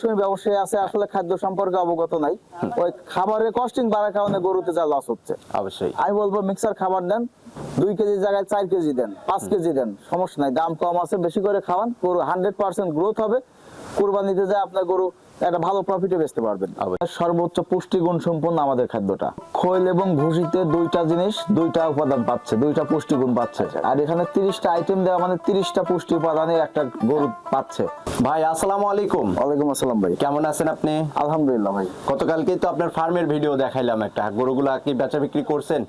মৌসুমী ব্যবসায়ী আছে আসলে খাদ্য সম্পর্কে অবগত নাই, ওই খাবারের কস্টিং বাড়ার কারণে গরুতে যা লস হচ্ছে। অবশ্যই আমি বলবো মিক্সার খাবার দেন, 2 কেজির জায়গায় 4 কেজি দেন, 5 কেজি দেন, সমস্যা নাই, দাম কম আছে, বেশি করে খাওয়ান, গরু 100% গ্রোথ হবে। কুরবানিতে যায় আপনার গরু একটা ভালো প্রফিটে বেচতে পারবেন। সর্বোচ্চ পুষ্টিগুণ সম্পন্ন আমাদের খাদ্যটা। খৈল এবং ভুসিতে দুইটা জিনিস, দুইটা উপাদান পাচ্ছে, দুইটা পুষ্টিগুণ পাচ্ছে। আর এখানে 30টা আইটেম দেওয়া মানে 30টা পুষ্টি উপাদানের একটা গরু পাচ্ছে। ভাই আসসালামু আলাইকুম। ওয়ালাইকুম আসসালাম ভাই, কেমন আছেন আপনি? আলহামদুলিল্লাহ ভাই। গতকালকে তো আপনার ফার্মের ভিডিও দেখাইলাম একটা, গরুগুলা কি বেচা বিক্রি করছেন?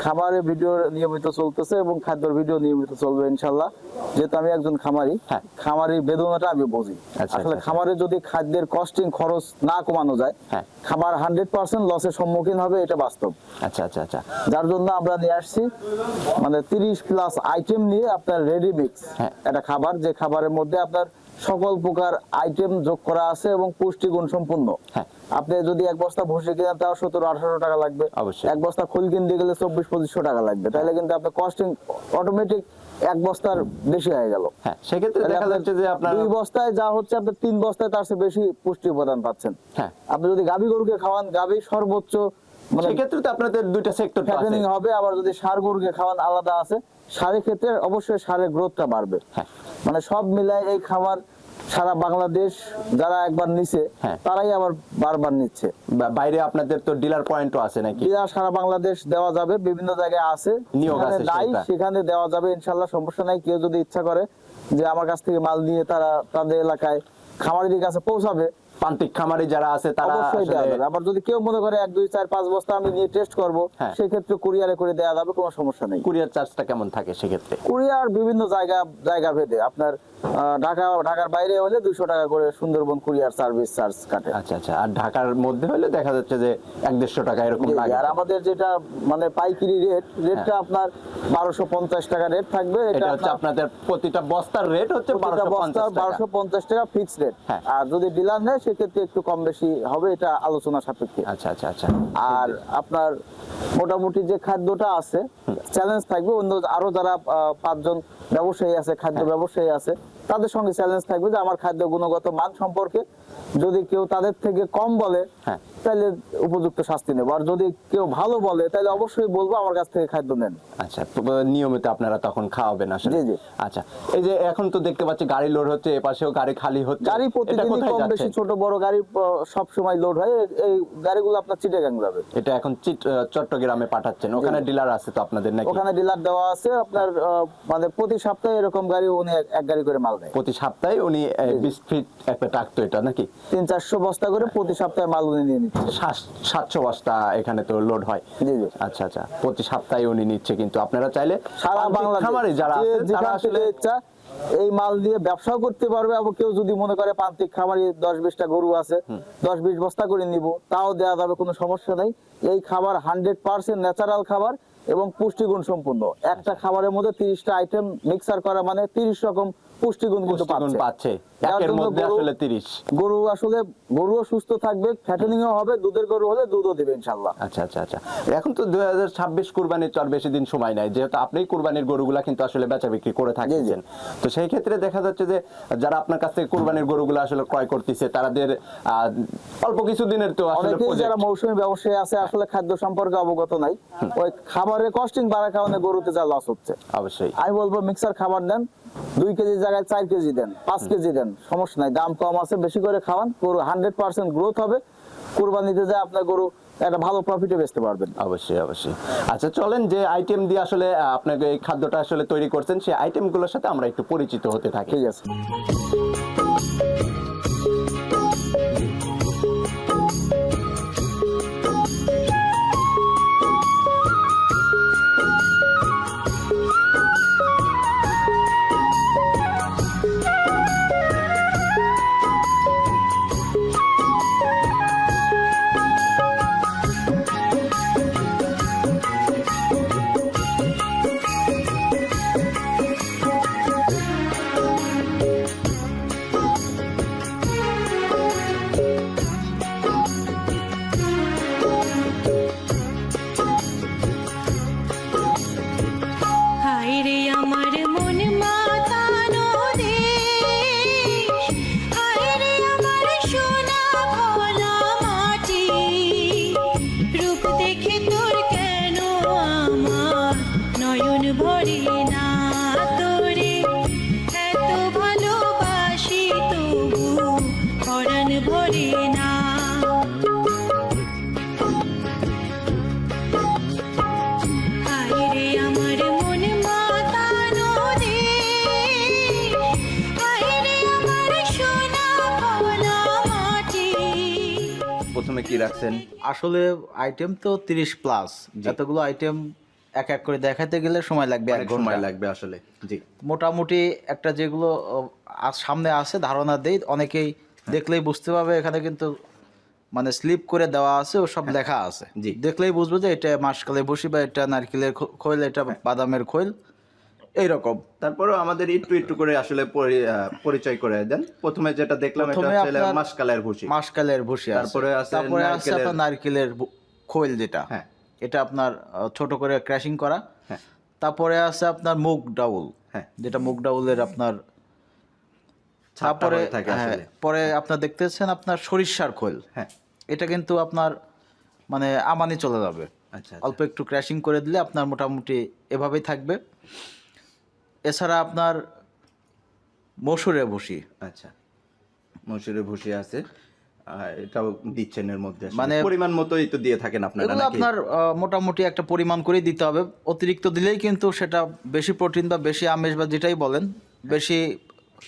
খামারের ভিডিও নিয়মিত চলতেছে এবং খাদ্যের ভিডিও নিয়মিত চলবে ইনশাল্লাহ। যেহেতু আমি একজন খামারি, হ্যাঁ। খামারির বেদনাটা আমি বুঝি। আচ্ছা, আসলে আচ্ছা। খামারে যদি খাদ্যের কস্টিং খরচ না কমানো যায়, হ্যাঁ। খামার 100% লসের সম্মুখীন হবে, এটা বাস্তব। আচ্ছা আচ্ছা আচ্ছা। যার জন্য আমরা নিয়ে আসছি মানে 30+ আইটেম নিয়ে আপনার রেডি মিক্স হ্যাঁ। একটা খাবার, যে খাবারের মধ্যে আপনার সকল প্রকার আইটেম যোগ করা আছে এবং পুষ্টিগুণ সম্পূর্ণ। হ্যাঁ। আপনি যদি এক বস্তা ভুসি কিনেন তাও 1700-1800 টাকা লাগবে, অবশ্যই। এক বস্তা খোল কিনতে গেলে 2400-2500 টাকা লাগবে, তাহলে কিন্তু আপনার কস্টিং অটোমেটিক এক বস্তার বেশি হয়ে গেল। হ্যাঁ, সেক্ষেত্রে তাহলে দেখা আপনার যাচ্ছে যে আপনার 2 বস্তায় যা হচ্ছে আপনার 3 বস্তায় তার চেয়ে বেশি পুষ্টি উপাদান পাচ্ছেন। হ্যাঁ। আপনি যদি গাভী গরুকে খাওয়ান, গাভী সর্বোচ্চ মানে সেক্ষেত্রে তো আপনাদের দুইটা সেক্টর আছে। ফ্যাটেনিং হবে। আবার যদি ষাঁড় গরুকে খাওয়ান আলাদা আছে, ষাঁড়ের ক্ষেত্রে অবশ্যই ষাঁড়ের গ্রোথটা বাড়বে। হ্যাঁ। মানে সব মিলায় এই খাবার সারা বাংলাদেশ যারা একবার নিছে হ্যাঁ। তারাই আবার বারবার নিচ্ছে। বাইরে আপনাদের তো ডিলার পয়েন্টও আছে নাকি? ডিলার সারা বাংলাদেশ দেওয়া যাবে, বিভিন্ন জায়গায় আছে, নিয়োগ আছে নাই সেটা। সেখানে দেওয়া যাবে ইনশাল্লাহ, সমস্যা নাই। কেউ যদি ইচ্ছা করে যে আমার কাছ থেকে মাল নিয়ে তারা তাদের এলাকায় খামারিদের কাছে পৌঁছাবে, প্রান্তিক খামারি যারা আছে তারা অবশ্যই দেওয়া আসলে যাবে। আবার যদি কেউ মনে করে 1 2 4 5 বস্তা আমি নিয়ে টেস্ট করব, হ্যাঁ। সেক্ষেত্রে কুরিয়ারে করে দেওয়া যাবে, কোনো সমস্যা নেই। কুরিয়ার চার্জটা কেমন থাকে সেক্ষেত্রে? কুরিয়ার বিভিন্ন জায়গা ভেদে আপনার ঢাকার বাইরে হলে 200 টাকা করে সুন্দরবন কুরিয়ার সার্ভিস চার্জ কাটে। আচ্ছা আচ্ছা। আর ঢাকার মধ্যে হলে দেখা যাচ্ছে যে 150 টাকা এরকম জি, লাগে। আর আমাদের যেটা মানে পাইকারি রেটটা আপনার 1250 টাকা রেট থাকবে। এটা হচ্ছে আপনাদের প্রতিটা বস্তার রেট হচ্ছে 1250 টাকা। 1250 টাকা ফিক্স রেট। হ্যাঁ। আর যদি ডিলার নেয় সেক্ষেত্রে একটু কম বেশি হবে, এটা আলোচনা সাপেক্ষে। আচ্ছা আচ্ছা আচ্ছা। আর আপনার মোটামুটি যে খাদ্যটা আছে, চ্যালেঞ্জ থাকবে অন্য আরো যারা 5 জন ব্যবসায়ী আছে, খাদ্য ব্যবসায়ী আছে, তাদের সঙ্গে চ্যালেঞ্জ থাকবে যে আমার খাদ্য গুণগত মান সম্পর্কে যদি কেউ তাদের থেকে কম বলে, হ্যাঁ। তাহলে উপযুক্ত শাস্তি নেব। আর যদি কেউ ভালো বলে তাহলে অবশ্যই বলবো আমার কাছ থেকে খাদ্য নেন। আচ্ছা, তো নিয়মিত আপনারা তখন খাওয়াবেন আসলে? জি, জি। আচ্ছা, এই যে এখন তো দেখতে পাচ্ছি গাড়ি লোড হচ্ছে, এপাশেও গাড়ি খালি হচ্ছে। গাড়ি এটা প্রতিদিনই কোথায় কম বেশি যাচ্ছে? ছোট বড় গাড়ি সব সময় লোড হয়। এই গাড়িগুলো আপনার চিটাগাং যাবে। এটা এখন চট্টগ্রামে পাঠাচ্ছেন, ওখানে ডিলার আছে তো আপনাদের নাকি? ওখানে ডিলার দেওয়া আছে আপনার, মানে প্রতি সপ্তাহে এরকম গাড়ি উনি এক গাড়ি করে মাল দেয়। প্রতি সপ্তাহে উনি 20 ফিট একটা ট্রাক তো এটা নাকি? 300-400 বস্তা করে প্রতি সপ্তাহে মাল উনি নিয়ে নিচ্ছে। 700 বস্তা এখানে তো লোড হয়। জি, জি। আচ্ছা আচ্ছা, প্রতি সপ্তাহে উনি নিচ্ছে। কিন্তু আপনারা চাইলে সারা বাংলাদেশ খামারে যারা আছে তারা যেখান আসলে থেকে ইচ্ছা এই মাল দিয়ে ব্যবসাও করতে পারবে। আবার কেউ যদি মনে করে প্রান্তিক খামারি 10-20টা গরু আছে, 10-20 বস্তা করে নিব, তাও দেওয়া যাবে, কোনো সমস্যা নাই। এই খাবার 100% ন্যাচারাল খাবার এবং পুষ্টিগুণ সম্পূর্ণ। একটা খাবারের মধ্যে 30টা আইটেম মিক্সার করা মানে 30 রকম পুষ্টিগুণ কিন্তু পুষ্টিগুণ পাচ্ছে যার একের জন্য মধ্যে আসলে 30। গরুও সুস্থ থাকবে, ফ্যাটেনিংও হবে, দুধের গরু হলে দুধও দেবে ইনশাআল্লাহ। আচ্ছা আচ্ছা আচ্ছা। এখন তো 2026 কুরবানির তো আর বেশি দিন সময় নাই, যেহেতু আপনি কুরবানির গরুগুলা কিন্তু আসলে বেচা বিক্রি করে থাকছেন, তো সেই ক্ষেত্রে দেখা যাচ্ছে যে যারা আপনার কাছ থেকে কুরবানির গরুগুলা আসলে ক্রয় করতেছে তাদের অল্প কিছু দিনের তো আসলে অনেকেই যারা মৌসুমী ব্যবসায়ী আছে আসলে খাদ্য সম্পর্কে অবগত নাই, ওই খাবারের কস্টিং বাড়ার কারণে গরুতে যা লস হচ্ছে। অবশ্যই আমি বলবো মিক্সার খাবার দেন, 2 কেজির জায়গায় 4 কেজি দেন, 5 কেজি দেন, সমস্যা নাই, দাম কম আছে, বেশি করে খাওয়ান, গরু 100% গ্রোথ হবে। কুরবানিতে যায় আপনার গরু একটা ভালো প্রফিটে বেচতে পারবেন। অবশ্যই অবশ্যই। আচ্ছা, চলেন যে আইটেম দিয়ে আসলে আপনাকে এই খাদ্যটা আসলে তৈরি করছেন সেই আইটেমগুলোর সাথে আমরা একটু পরিচিত হতে থাকি। ঠিক আছে। ভরে না। হায়রে আমার মন মাতানো দেশ, হায়রে আমার সোনা ভোলা মাটি। প্রথমে কি রাখছেন? আসলে আইটেম তো 30 প্লাস, যতগুলো আইটেম এক এক করে দেখাতে গেলে সময় লাগবে, এক অনেক ঘন্টা সময় লাগবে আসলে। জি, মোটামুটি একটা যেগুলো সামনে আছে ধারণা দেই, অনেকেই দেখলেই বুঝতে পারবে এখানে কিন্তু মানে স্লিপ করে দেওয়া আছে, ও সব লেখা আছে, জি। দেখলেই বুঝবে যে এটা মাসকালে বসি বা এটা নারকেলের খৈল, এটা বাদামের খৈল, এইরকম। তারপরেও আমাদের একটু একটু করে আসলে পরিচয় করে দেন। প্রথমে যেটা দেখলাম এটা প্রথমে হচ্ছে আপনার মাসকালের ভুসি, মাসকালের ভুসি আছে, তারপরে আছে তারপরে আছে আপনার নারকেলের খৈল, যেটা হ্যাঁ, এটা আপনার ছোট করে ক্র্যাশিং করা। হ্যাঁ, তারপরে আছে আপনার মুগ ডাউল, হ্যাঁ, যেটা মুগ ডাউলের আপনার। ছাপটা তারপরে হয়ে থাকে আসলে। পরে আপনার দেখতেছেন আপনার সরিষার খৈল, হ্যাঁ, এটা কিন্তু আপনার মানে আমানি চলে যাবে, আচ্ছা, অল্প একটু ক্র্যাশিং করে দিলে আপনার মোটামুটি এভাবেই থাকবে। এছাড়া আপনার মসুরের ভুসি, আচ্ছা, মসুরের ভুসি আছে, এটাও দিচ্ছেন এর মধ্যে, মানে মানে পরিমাণ মতোই তো দিয়ে থাকেন আপনারা এগুলো নাকি? আপনার মোটামুটি একটা পরিমাণ করেই দিতে হবে, অতিরিক্ত দিলেই কিন্তু সেটা বেশি প্রোটিন বা বেশি আমিষ বা যেটাই বলেন বেশি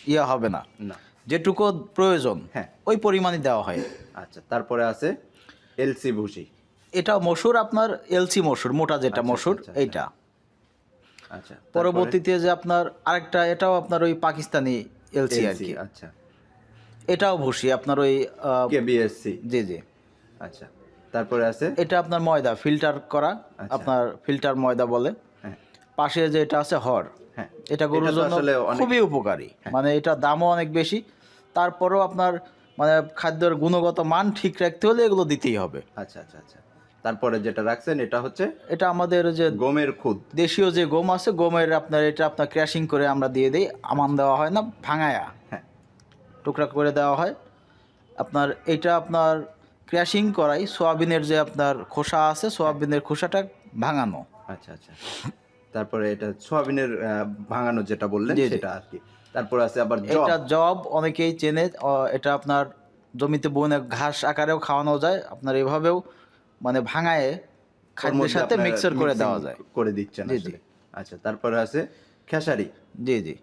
ইয়ে হবে না, না, যেটুকু প্রয়োজন হ্যাঁ, ওই পরিমাণই দেওয়া হয়। আচ্ছা, তারপরে আছে এলসি ভুসি, এটা মসুর, আপনার এলসি মসুর, মোটা যেটা আচ্ছা, মসুর, আচ্ছা, এইটা। আচ্ছা, পরবর্তীতে যে আপনার আরেকটা, এটাও আপনার ওই পাকিস্তানি এলসি আর কি, আচ্ছা, এটাও ভুসি আপনার ওই কেবিএসসি, জি জি। আচ্ছা, তারপরে আছে এটা আপনার ময়দা ফিল্টার করা, আচ্ছা। আপনার ফিল্টার ময়দা বলে। হ্যাঁ, পাশে যে এটা আছে হর, হ্যাঁ, এটা গরুর এটা তো জন্য আসলে অনেক- খুবই উপকারী, মানে এটা দামও অনেক বেশি, তারপরেও আপনার মানে খাদ্যের গুণগত মান ঠিক রাখতে হলে এগুলো দিতেই হবে। আচ্ছা, আচ্ছা, আচ্ছা, তারপরে যেটা রাখছেন এটা হচ্ছে এটা আমাদের যে গমের খুদ, দেশীয় যে গম আছে, গমের আপনার এটা আপনার ক্র্যাশিং করে আমরা দিয়ে দিই, আমান দেওয়া হয় না, ভাঙায়া হ্যাঁ, টুকরা করে দেওয়া হয়। আপনার এটা আপনার ক্র্যাশিং করাই সোয়াবিনের যে আপনার খোসা আছে, সোয়াবিনের খোসাটা ভাঙানো। আচ্ছা, আচ্ছা, তারপরে এটা সয়াবিনের ভাঙানো যেটা বললেন জি, জি। সেটা আর কি। তারপরে আছে আবার জব, এটা জব অনেকেই চেনে, এটা আপনার জমিতে বনে ঘাস আকারেও খাওয়ানো যায়, আপনার এভাবেও মানে ভাঙায়ে ওর খাদ্যের মধ্যে সাথে আপনারা মিক্সার করে mixing দেওয়া যায়। করে দিচ্ছেন জি, আসলে। জি। আচ্ছা, তারপরে আছে খেসারি, জি জি।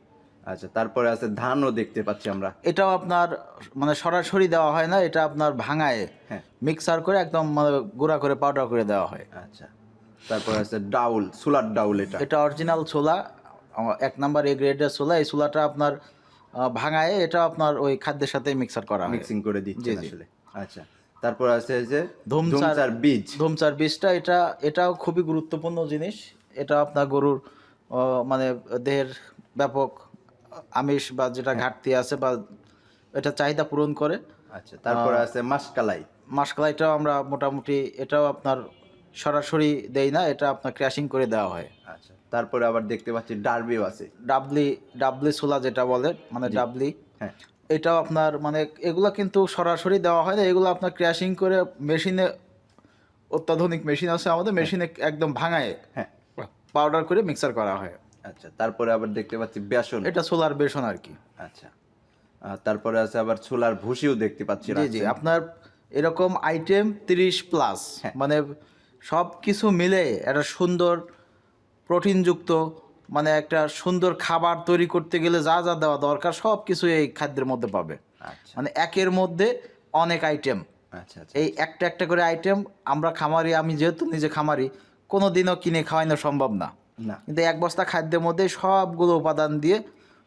আচ্ছা, তারপরে আছে ধানও দেখতে পাচ্ছি আমরা। এটাও আপনার মানে সরাসরি দেওয়া হয় না, এটা আপনার ভাঙায়ে হ্যাঁ, মিক্সার করে একদম মানে গুঁড়া করে পাউডার করে দেওয়া হয়। আচ্ছা, তারপরে আছে ডাউল, সুলার ডাউল, এটা এটা অরিজিনাল ছোলা, এক নাম্বার এ গ্রেডের ছোলা, এই ছোলাটা আপনার ভাঙায়ে এটা আপনার ওই খাদ্যের সাথে মিক্সার করা হয়। মিক্সিং করে দিচ্ছেন জি, জি। আসলে। আচ্ছা, তারপর আছে যে ধুমচার ধুমচার বীজ, ধুমচার বীজটা, এটাও খুবই গুরুত্বপূর্ণ জিনিস। এটা আপনার গরুর মানে দেহের ব্যাপক আমিষ বা যেটা ঘাটতি আছে বা এটা চাহিদা পূরণ করে। আচ্ছা, তারপরে আছে মাসকালাই, মাসকলাইটাও আমরা মোটামুটি এটাও আপনার সরাসরি দেই না, এটা আপনার ক্র্যাশিং করে দেওয়া হয়। আচ্ছা, তারপরে আবার দেখতে পাচ্ছি ডার্বিও আছে, ডাবলি ছোলা যেটা বলে, মানে ডাবলি, হ্যাঁ, এটাও আপনার মানে এগুলো কিন্তু সরাসরি দেওয়া হয় না, এগুলো আপনার ক্র্যাশিং করে মেশিনে, অত্যাধুনিক মেশিন আছে আমাদের, মেশিনে একদম ভাঙায় হ্যাঁ, পাউডার করে মিক্সার করা হয়। আচ্ছা, তারপরে আবার দেখতে পাচ্ছি বেসন, এটা সোলার বেসন আর কি। আচ্ছা, তারপরে আছে আবার ছোলার ভুসিও দেখতে পাচ্ছি জি জি, রাখছেন। আপনার এরকম আইটেম 30 প্লাস, হ্যাঁ। মানে সব কিছু মিলে একটা সুন্দর প্রোটিনযুক্ত মানে একটা সুন্দর খাবার তৈরি করতে গেলে যা যা দেওয়া দরকার সব কিছু এই খাদ্যের মধ্যে পাবে। আচ্ছা, মানে একের মধ্যে অনেক আইটেম, আচ্ছা, আচ্ছা, এই একটা একটা করে আইটেম আমরা খামারি, আমি যেহেতু নিজে খামারি, কোনো দিনও কিনে খাওয়ানো সম্ভব না, না, কিন্তু এক বস্তা খাদ্যের মধ্যে সবগুলো উপাদান দিয়ে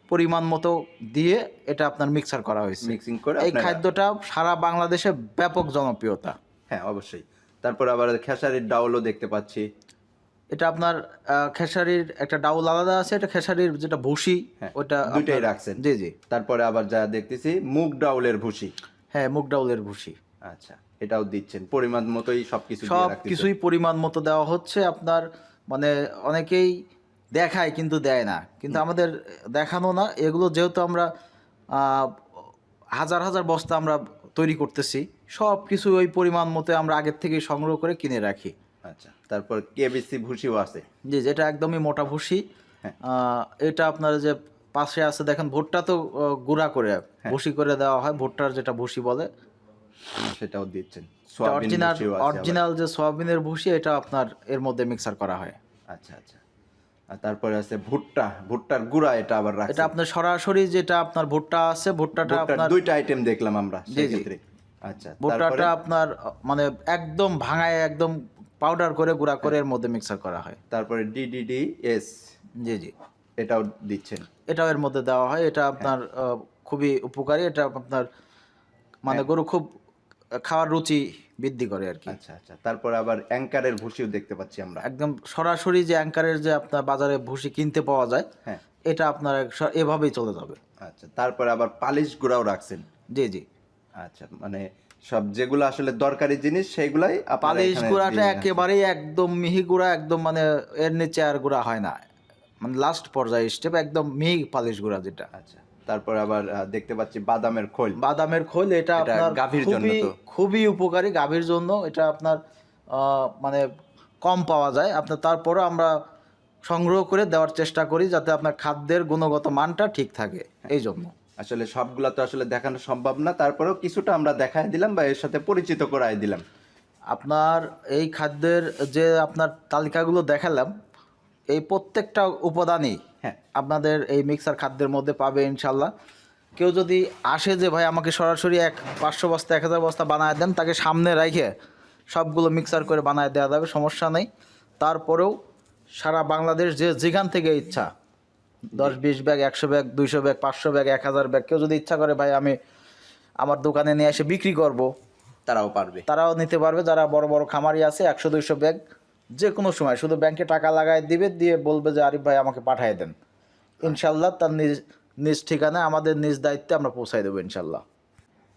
পরিমাণ মতো দিয়ে এটা আপনার মিক্সার করা হয়েছে। মিক্সিং করে এই আপনারা- খাদ্যটা সারা বাংলাদেশে ব্যাপক জনপ্রিয়তা। হ্যাঁ, অবশ্যই। তারপরে আবার খেসারির ডাউলও দেখতে পাচ্ছি, এটা আপনার খেসারির একটা ডাউল আলাদা আছে, এটা খেসারির যেটা ভুসি, হ্যাঁ, ওটা দুইটাই আপনার- রাখছেন। জি জি, তারপরে আবার যা দেখতেছি মুগ ডাউলের ভুসি, হ্যাঁ মুগ ডাউলের ভুসি, আচ্ছা, এটাও দিচ্ছেন পরিমাণ মতোই সবকিছু দিয়ে সব রাখতেছেন। কিছুই পরিমাণ মতো দেওয়া হচ্ছে আপনার, মানে অনেকেই দেখায় কিন্তু দেয় না, কিন্তু আমাদের দেখানো না, এগুলো যেহেতু আমরা হাজার হাজার বস্তা আমরা তৈরি করতেছি, সব কিছু ওই পরিমাণ মতো আমরা আগের থেকেই সংগ্রহ করে কিনে রাখি। আচ্ছা, তারপর কেবিসি ভুসিও আছে, জি, যেটা একদমই মোটা ভুসি। হ্যাঁ। এটা আপনার যে পাশে আছে দেখেন, ভুট্টা তো গুঁড়া করে ভুসি করে দেওয়া হয়, ভুট্টার যেটা ভুসি বলে, সেটাও দিচ্ছেন। সোয়াবিন অরিজিনাল ভুসিও আছে আবার। অরিজিনাল যে সয়াবিনের ভুসি এটা আপনার এর মধ্যে মিক্সার করা হয়। আচ্ছা আচ্ছা। আর তারপরে আছে ভুট্টা, ভুট্টার গুঁড়া এটা আবার এটা রাখছেন। আপনার সরাসরি যেটা আপনার ভুট্টা আছে ভুট্টাটা ভুট্টার আপনার দুইটা আইটেম দেখলাম আমরা জি, সেই জি। ক্ষেত্রে। আচ্ছা, ভুট্টাটা তারপরে আপনার মানে একদম ভাঙায় একদম পাউডার করে গুঁড়া করে এর মধ্যে মিক্সার করা হয়। তারপরে ডিডিডিএস জি জি, এটাও দিচ্ছেন। এটাও এর মধ্যে দেওয়া হয়। এটা আপনার খুবই উপকারী। এটা আপনার মানে গরু খুব খাওয়ার রুচি বৃদ্ধি করে আর কি। আচ্ছা আচ্ছা। তারপরে আবার অ্যাঙ্কারের ভুসিও দেখতে পাচ্ছি আমরা। একদম সরাসরি যে অ্যাঙ্কারের যে আপনার বাজারে ভুসি কিনতে পাওয়া যায় হ্যাঁ। এটা আপনার এভাবেই চলে যাবে। আচ্ছা, তারপরে আবার পালিশ গুঁড়াও রাখছেন। জি জি, আচ্ছা, মানে সব যেগুলো আসলে দরকারি জিনিস সেইগুলাই আপনারা পালিশ এখানে গুঁড়াটা দিয়ে রাখছেন। একেবারেই একদম মিহি গুঁড়া, একদম মানে এর নিচে আর গুঁড়া হয় না, মানে লাস্ট পর্যায়ে স্টেপ একদম মিহি পালিশ গুঁড়া যেটা। আচ্ছা, তারপরে আবার দেখতে পাচ্ছি বাদামের খোল। বাদামের খোল এটা এটা আপনার গাভীর জন্য খুবই তো। খুবই উপকারী গাভীর জন্য। এটা আপনার মানে কম পাওয়া যায় আপনার, তারপরে আমরা সংগ্রহ করে দেওয়ার চেষ্টা করি যাতে আপনার খাদ্যের গুণগত মানটা ঠিক থাকে এই জন্য। আসলে সবগুলা তো আসলে দেখানো সম্ভব না, তারপরেও কিছুটা আমরা দেখাই দিলাম বা এর সাথে পরিচিত করাই দিলাম। আপনার এই খাদ্যের যে আপনার তালিকাগুলো দেখালাম, এই প্রত্যেকটা উপাদানই হ্যাঁ। আপনাদের এই মিক্সার খাদ্যের মধ্যে পাবে ইনশাল্লাহ। কেউ যদি আসে যে ভাই আমাকে সরাসরি 500 বস্তা 1000 বস্তা বানায় দেন, তাকে সামনে রেখে সবগুলো মিক্সার করে বানায় দেওয়া যাবে, সমস্যা নেই। তারপরেও সারা বাংলাদেশ যে যেখান থেকে ইচ্ছা 10-20 bag 100 bag 200 bag 500 bag 1000 bag কেউ যদি ইচ্ছা করে ভাই আমি আমার দোকানে নিয়ে এসে বিক্রি করব, তারাও পারবে। তারাও নিতে পারবে। যারা বড় বড় খামারি আছে 100-200 ব্যাগ যে কোনো সময় শুধু ব্যাংকে টাকা লাগায় দিবে, দিয়ে বলবে যে আরিফ ভাই আমাকে পাঠিয়ে দেন, ইনশাল্লাহ তার নিজ নিজ ঠিকানায় আমাদের নিজ দায়িত্বে আমরা পৌঁছায় দেবো ইনশাল্লাহ।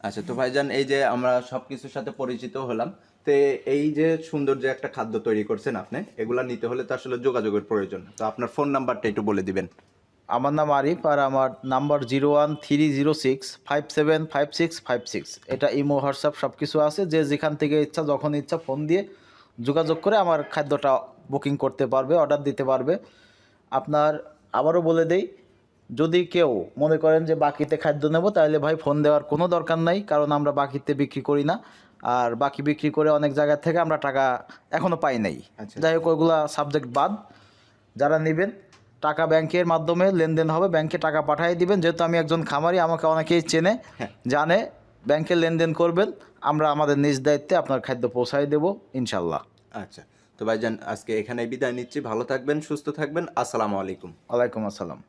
আচ্ছা, তো ভাইজান এই যে আমরা সবকিছুর সাথে পরিচিত হলাম, তো এই যে সুন্দর যে একটা খাদ্য তৈরি করছেন আপনি, এগুলা নিতে হলে তো আসলে যোগাযোগের প্রয়োজন। তো আপনার ফোন নাম্বারটা একটু বলে দিবেন। আমার নাম আরিফ আর আমার নাম্বার 01306575656। এটা ইমো হোয়াটসঅ্যাপ সব কিছু আছে। যে যেখান থেকে ইচ্ছা যখন ইচ্ছা ফোন দিয়ে যোগাযোগ করে আমার খাদ্যটা বুকিং করতে পারবে, অর্ডার দিতে পারবে। আপনার আবারও বলে দেই, যদি কেউ মনে করেন যে বাকিতে খাদ্য নেব তাহলে ভাই ফোন দেওয়ার কোনো দরকার নাই, কারণ আমরা বাকিতে বিক্রি করি না। আর বাকি বিক্রি করে অনেক জায়গা থেকে আমরা টাকা এখনও পাই নাই। আচ্ছা। যাই হোক ওইগুলা সাবজেক্ট বাদ। যারা নেবেন টাকা ব্যাংকের মাধ্যমে লেনদেন হবে, ব্যাংকে টাকা পাঠিয়ে দিবেন। যেহেতু আমি একজন খামারি, আমাকে অনেকেই চেনে জানে, ব্যাংকে লেনদেন করবেন, আমরা আমাদের নিজ দায়িত্বে আপনার খাদ্য পৌঁছায় দেবো ইনশাল্লাহ। আচ্ছা, তো ভাইজান আজকে এখানে বিদায় নিচ্ছি। ভালো থাকবেন, সুস্থ থাকবেন। আসসালামু আলাইকুম। ওয়ালাইকুম আসসালাম।